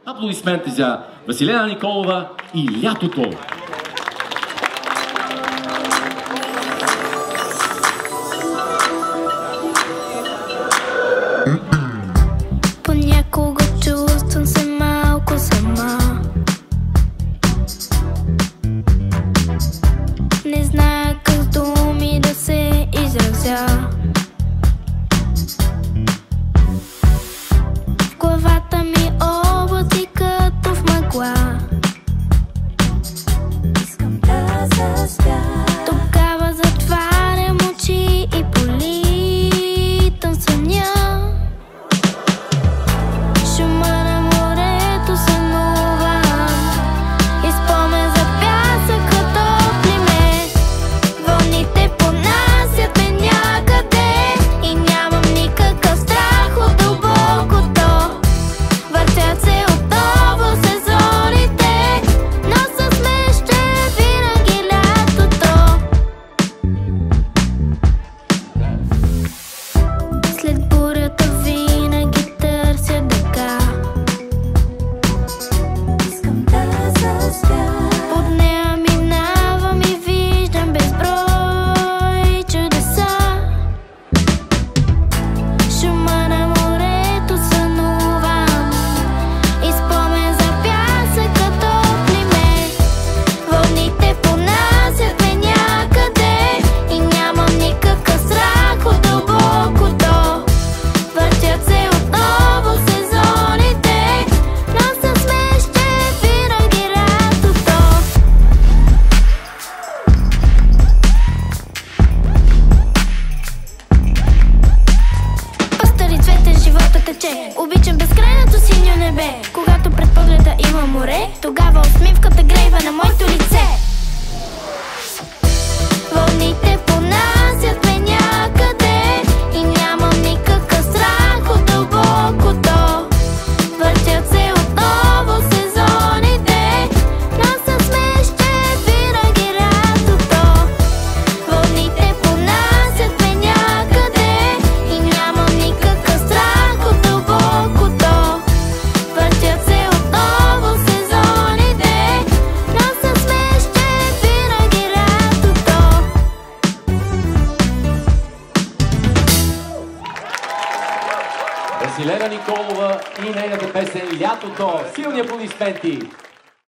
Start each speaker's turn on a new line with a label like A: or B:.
A: Аплодисменти за Василена Николова и Лятото.
B: Понякога чувствам се малко сама. Не зная как с думи да се изразя. В главата ми облаци като в мъгла. Искам да заспя. Тогава затварям очи и политам съня. Шума на морето сънувам и спомен за пясъка топли ме. Вълните понасят ме някъде и нямам никакъв страх от дълбокото. Въртят се отново сезоните, но с мен ще е винаги лятото. След бурята винаги търся дъга. Искам да заспя. Под нея минавам и виждам безброй чудеса. Шума на морето сънувам и спомен за пясъка топли ме. Вълните понасят ме някъде и нямам никакъв страх от дълбокото. Въртят се отново сезоните, но с мен ще е винаги лятото. Пъстър и цветен живота тече. Обичам безкрайното синьо небе. Когато пред погледа има море, тогава усмивката грейва на моето лице. Вълните понасят ме някъде и нямам никакъв страх от дълбокото. Въртят се отново сезоните, но с мен ще е винаги лятото. Вълните понасят ме някъде и нямам никакъв страх от дълбокото. Въртят се отново сезоните, но с мен ще е винаги лятото.
A: Василена Николова и нейната песен Лятото. Силни аплодисменти!